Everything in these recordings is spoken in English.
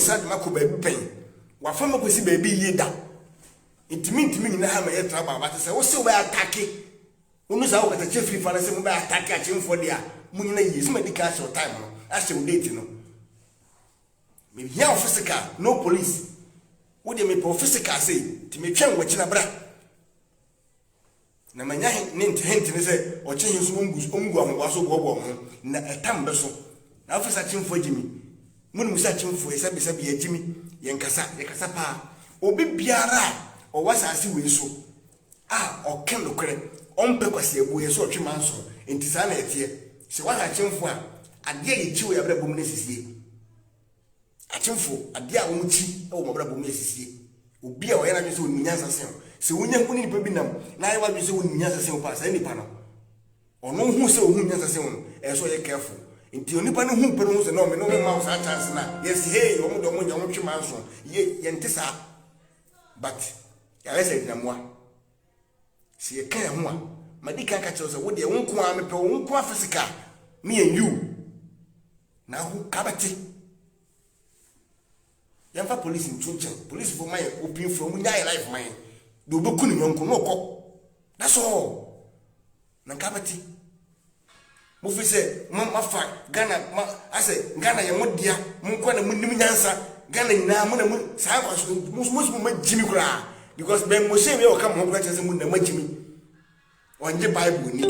sad mako baby pen wa fama kwesi baby yeda intimi nyina ha ma yetra ba ba se wo se wo attack onu sa wo kata chefri fa na se mo ba attack a chimfo dia mu nyina yi so medical short time no a se wo date no me here physical no police wo de me physical say ti me twen wo kina bra na manya ne hint ne se o che hin so ongu ahwa so gogo ho na etam be so na officer chimfo jimi mun musa chimfo e sabi ya jimi yenkasa pa obi biara o wasase we so o ken lokre on pe kwase ebu ye so twema nso enti sa na etie se wasa chimfo a ade ye chiwo ya bra bom ne sisie achimfo ade a wo chi e wo mabra bom ne sisie obi a wo yana so onunyansa se wonya huni nipa bi nam na ayi wadwe se onunyansa se pa sa nipa no ono hu se onunyansa se no e so ye careful enti onipa no hu pe no se no me no ma sa chance na yes hey o mo do mo nya mo twema nso ye ntisa but ya rese dinamwa si e kan ho a madika ka che so wo de wonko a me pe wonko a physical me and you na hu kabati yamfa police ntunchen police for my open from nyai life mine do boku ni yonko no ko that's all na kabati mo fi se ma fa Ghana ma ase Ghana ye modia mo ko na munim nyansa Ghana nyina mo na mo sa kwa so mo ma jimi kura because ben mo shey me o kam ho kwa chese mo na ma jimi onje bible ni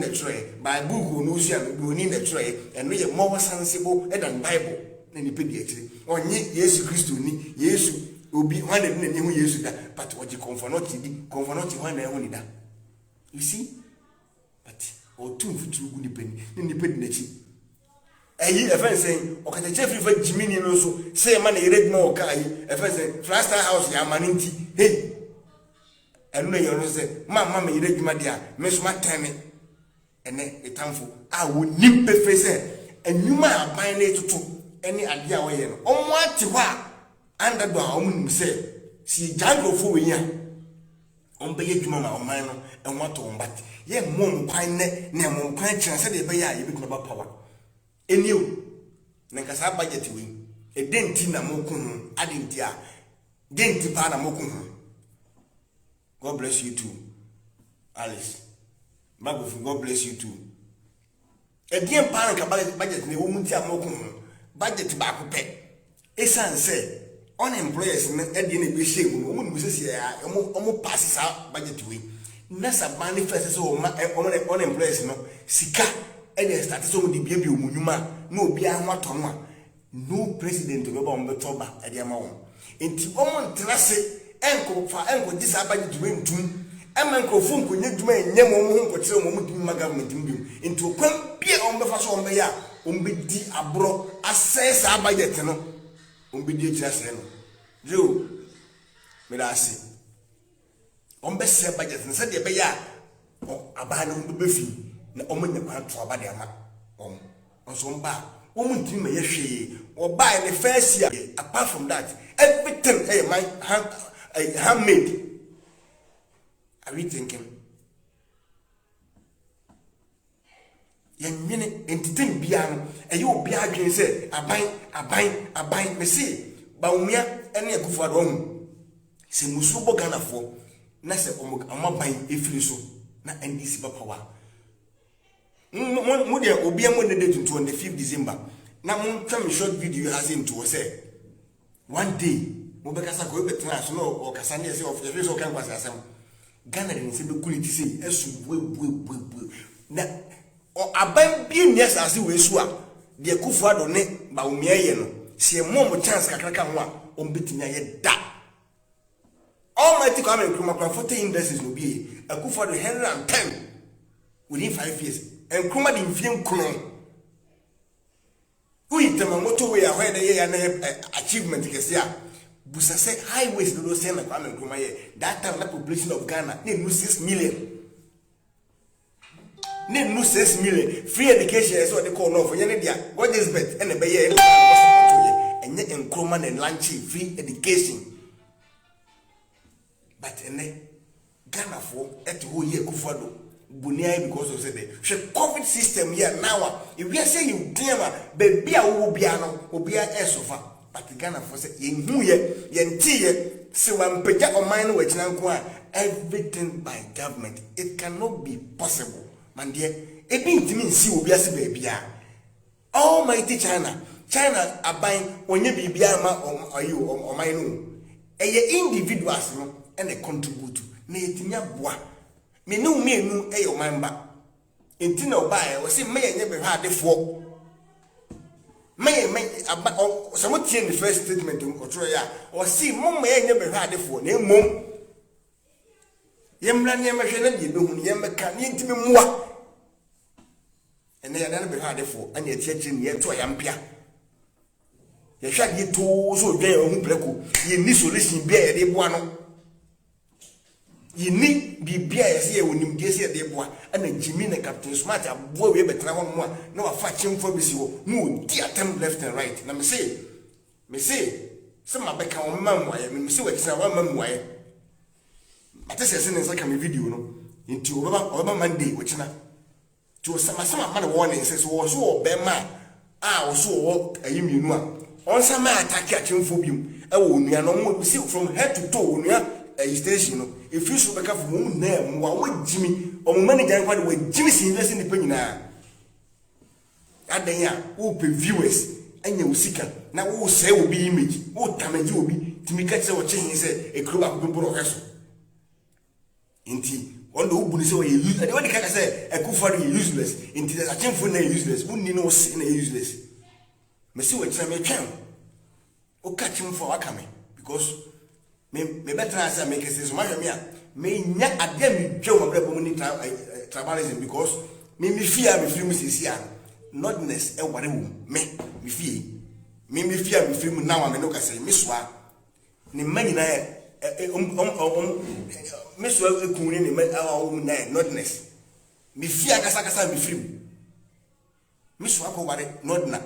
na try bible go no usia no ni na try eno ye more sensible than bible na ni pedi akire onye Yesu Kristo ni Yesu obi wane na ni hu Yesu da but oje comfort wane na hu ni da you see but o tu futu gu ni pedi na chi ayi efen sen o kata chefri fa jimini no so say man e ready no ka ayi efen sen Flaster House ya maninti hey enu na yoro se mama me ready ma dia me so matame ene etamfo a wo nimpe fe se enwuma aban na etutu eni ade a wo ye no omo ate ho a anda do a omo nim se si jangrofo we ya ombe ye dwuma ma oman no enwa to mbati ye mom kwan ne na mom kwan kire se de be ya ye bi ko ba power eniu na nkasa budget we edenti na mokun adenti a denti pa na mokun God bless you too Alice Magofu God bless you too edien pa na budget ne wo munti a mokun budget ba ko pe esan se unemployers na edien na be shame no mo se se ya omo pass sa budget we na sa manifest so unemployers no sika and start so di bia bi omunyuma na obi ahwato no a no president go ba on betoba e dia ma won enti omo ntrase enko disa abanye duwe ntum ema enko fu nkonya duma enyem omo hu nko kire omo dum government mbim enti okwan bia on befa so on be ya on be di abro assess budget no on be di kire se no jo me da se on be se budget no se de be ya abana on be fi na omo nya kwa to abade ama onso mba omo ntimi ma yehwe oba in the first year apart from that everything hey my handmade are we thinking yenwene entertain bia no eyo bia adwen se aban me se ba umia ene Akufo Addo hu se musu bo Ghana fo na se omo ban efiri so na NDC ba power mo de obi am ne date on the 5th December na mo twam short video has into say one day mo be kasa ko betra so no o kasa ne say of the so kan kwasa asem Ghana ni se be kuliti say esu bu na o aban bi ni asase we su a de Akufo Addo ne ba umia ye no se mo chance kakraka ho a o betinya ye da Almighty Kwame Nkrumah 40 industries no be Akufo Addo 110 within 5 years and Nkrumah di mfie nkono uitema moto we ahwe na ye ya na achievement kese a busa say highways no say na Kwame Nkrumah ye that time the population of Ghana ne no 6 million ne no 6 million free education is what they call no for ye ne dia what is bet and be ye enye Nkrumah na lunch free education but ene Ghana for et ho ye Akufo Addo bunia because of say the COVID system here now if we say you dear baby a wo bia no obi a esofa but Ghana for say yen huye yen tiye se wampeja oman no wachina nko a everything by government. It cannot be possible. Man dear, ebi ntimi nsi obi ase ba bia. Almighty China aban onye bibia ma oman no. Eye individuals no and they contribute na etinya boa. Me no eye oman ba. Enti na obae wo se me yenye be hwa adefo. Me some tie the first statement otro ya o si mo me yenye be hwa adefo na emom. Yemra ne mehwe na de behunu yemeka ne ntimi moa. Ene ya na be hwa adefo anya etiachi ne yeto yampia. Ye hwa de to so dwen ohun breko ye ni solution bia ye de boa no. Yini bibia yesi ye wonim gesi ye de boa ana Jimmy na Captain Smart aboa we betra ho mo a na wa fa chimfo bisi wo mu di atem left and right na me say se ma beka o mam wa ye me say wa kisa wa mam wa ye atese se ne nsa ka me video no nti o baba Monday wo kina ti o sama ma na warning se so wo so o be ma a wo so wo ayimienu a on sama attack a chimfo bium e wo onua no mo see from head to toe onua station no if you should be careful mum na wa Jimmy o manager kwa we Jimmy si invest in the nyina adan ya wo pe viewers anya usika na wo say obi image wo tamaji obi timika tse wo chin say e kruba ko boro heso inti on do bu ni say we use and when kaka say e kufari useless inti the achimfo na useless unni no say na useless me see we try me twan o kachimfo akame because me better answer make sense so me a me nya ade me dwe mo brabo ni tribalism because me fear me film sisia notness e ware wo me fear me fear me film now me no ka say me soa ni manyina me soa ekun ni me awu na notness me fear kasa me film me soa ko ware notna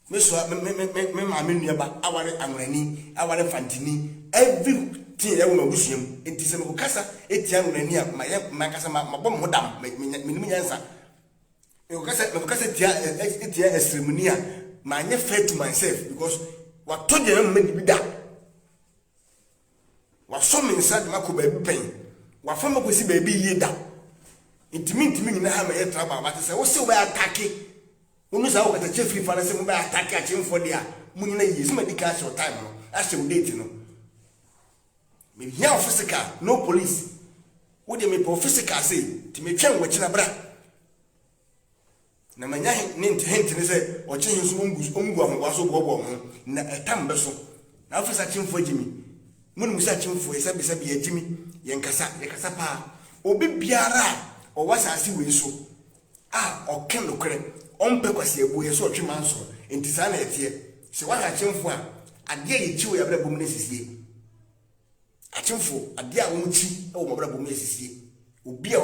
me soa me ma me nuaba aware anwrani aware fantini everything ya wona busuam enti se me ko kasa etia anwrani a ma kasa ma bom hodam me nim nyansa me ko kasa etia extremely a ma nya fair to myself because what told them me bi da wa so me inside mako ba bi pen wa fa mako si ba bi yi da intimi nyina ha ma ye traba ba se wo se wo ba attack unu sa wo kata chefi fa na se mo ba attack a chimfo dia mu nyina yi se ma di ka short time no a se wo date no me here physical no police wo de me physical say ti me twan wachina bra na manya hint ne say o che hin so ongu ahwa so bobo ho na etam be so na officer chimfo Jimmy mun musa chimfo e sabi ya Jimmy yen kasa pa obi biara o wasasi we so o ken lokre on pe kwase ebu ye so otwema nso enti sa na etie se wa ha chimfo a ade ye chiwo ya bra bom na sisie achimfo ade a wo chi e wo bra bom na sisie obi a